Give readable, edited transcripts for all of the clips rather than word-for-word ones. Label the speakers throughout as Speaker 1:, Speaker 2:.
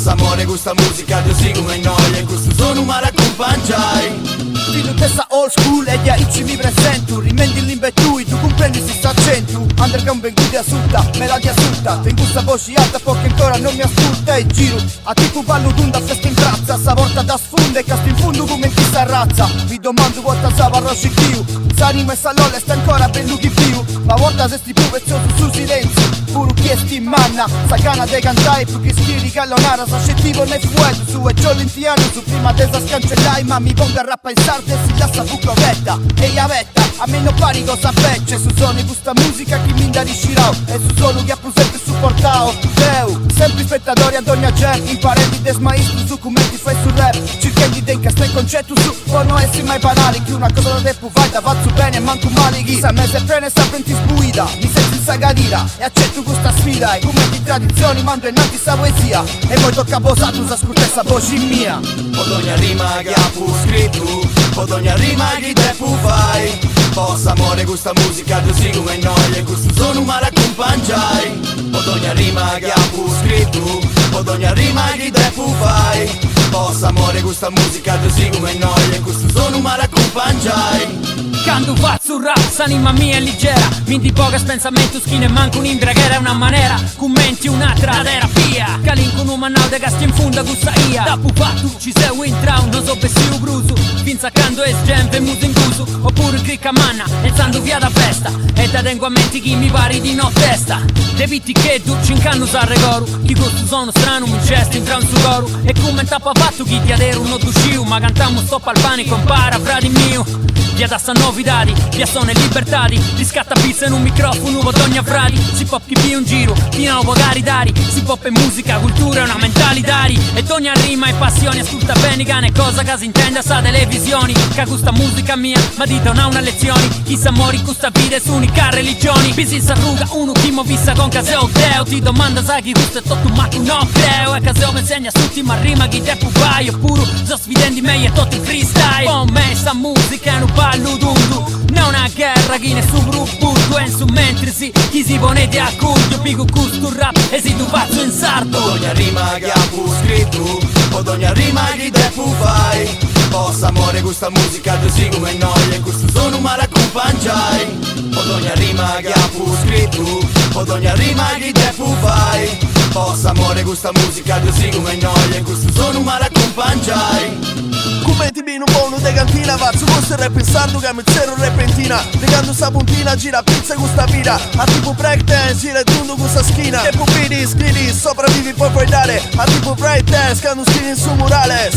Speaker 1: Posso amore questa musica così come noi, e questo sono ma raccompagnai.
Speaker 2: Figlio testa old school e gli amici mi presento. Rimendi l'imbettui, tu comprendi si sta accento. Underground venduti assunta, melodia assunta. Tengo sta voce alta perché ancora non mi ascolta. E giro a tipo ballo d'unda festa in piazza. Stavolta da sfonde, casto in fondo come chi sta razza. Mi domando quanto stava rosci più. S'anima e salolla sta ancora bello di più. Ma volta se sti più vezzoso su silenzio. Puro chiesti in manna, sa gana de cantai più che schiri callonara. Sa scettivo nel fuoco, su e giù l'intiano. Su prima tesa scancellai, ma mi pongo a rappa in sarde e si lascia buclovetta. E iavetta, a me non pari cosa fece. Su sono questa musica chi mi indariscirà. E su solo che ha più sempre supportao. Deu, sempre spettatori ad ogni agente. Imparenti des maestri su come ti fai sul rap. Cercando di incastrare il concetto su non essere mai banali. Che una cosa da tempo fai da faccio bene e manco male. Chi sa me se prende sempre ti sbuida. Mi senti in sagadira e accetto questa sfida. E come di tradizioni mando innanzi sta poesia. E poi tocca posato usa ascoltare sta voce mia.
Speaker 1: Pod ogni rima che ha fu scritto, pod ogni rima che te fu fai. Posso amore questa musica così come noi, e questo sono ma raccompagnai. Pod ogni rima che ha fu scritto, pod ogni rima che te fu fai. Posso amore questa musica così come noi, e questo sono ma raccompagnai.
Speaker 3: Quando faccio rap, s'anima mia è leggera. Minti poca pensamento, skin e manco un'indregera. È una manera, commenti un'altra terapia. Calin con un mannau de casti in funda gusta ia. Da pupatu ci sei in traun, non so bestiu brusu. Finza quando es gente muso in gusu. Oppure cricca manna, enzando via da festa. E da tengo a menti chi mi pari di no testa. Debiti che tu cincanno sa regoru. Chi questo sono strano, mi gesto in traun su goru. E come tappa fatto chi ti adero un odusciu. Ma cantammo stop al pane compara frati mio. Via da sta novidadi, via sono e libertadi. Riscatta pizza in un microfono, votogna fradi. Si può chi più un giro, fino a pagare dari. Si può per musica, cultura e una mentalitari. E ogni rima e passione, ascolta bene cane cosa che si intende sa televisioni. Che questa musica mia, ma dite non ha una lezione. Chi sa mori questa vita è su unica religioni. Bisi s'arruga uno chi mo vista con caseo teo. Ti domanda sai chi questo è tutto ma tu no creo. E caseo mi insegna tutti ma rima chi te vai. Oppure sto sfidando me e tutto in freestyle. Con me sta musica è un ballo dundu. Non una guerra chi ne su gruppo. E su mentre si chi si ponete a cuglio. Pico questo rap e si tu faccio in sardo.
Speaker 1: Pod ogni rima che ha fu scritto, pod ogni rima che te fu fai. Posso amore questa musica così come noi, e questo sono ma raccompagnai. Pod ogni rima che ha fu scritto, pod ogni rima che te fu fai. Posso amore questa musica così come noi, e questo sono ma raccompagnai.
Speaker 4: Come ti bino buono de cantina, faccio questo rap in sardo che mi zero repentina. Legando sta puntina, gira pizza con sta vita. A tipo breakdance, gira il tundo con sta schina. Che pupini, scrivi, sopravvivi poi puoi dare. A tipo breakdance, che hanno scrivi su murales.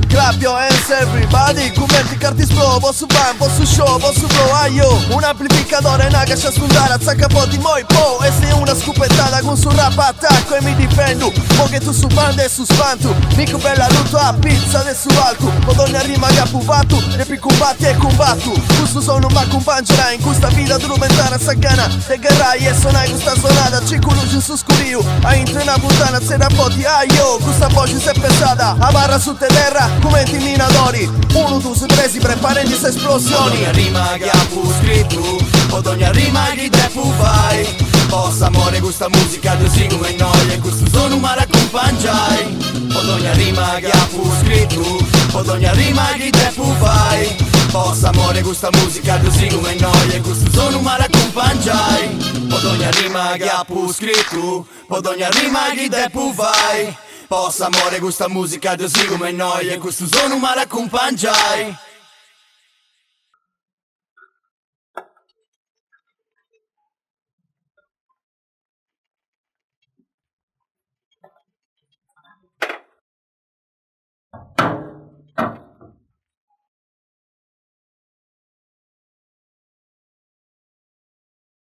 Speaker 4: Clap your hands everybody, commenti carti spro, posso ban, posso show, posso blow, aio. Un amplificatore, una caccia sfondata, zacca poti, moi po. E sei una scopettata con su rap attacco e mi difendo. Mo che tu su banda e su spantu, mico bella rutto a pizza del su alto. Pod ogni rima che ha puvato, e più combatti e combattu. Questo sono ma compagnerai in questa vita strumentale sagana. Te garrai e sonai questa sonata, circo luce su scurio. A intra una puntana, se rapporti, aio. Questa voce si è pesata, a barra su te terra. Commenti minatori, 1, 2, 3 si preparano queste esplosioni.
Speaker 1: Pod ogni rima che ha fu scritto, pod ogni rima che te fu fai. Posso amore questa musica così come noi, e questo sono ma raccompagnai. Pod ogni rima che ha fu scritto, pod ogni rima che te fu fai. Posso amore questa musica così come noi, e questo sono ma raccompagnai. Pod ogni rima che ha fu scritto, pod ogni rima che te fu fai. Posso amore questa musica così come noi, e questo sono ma raccompagnai.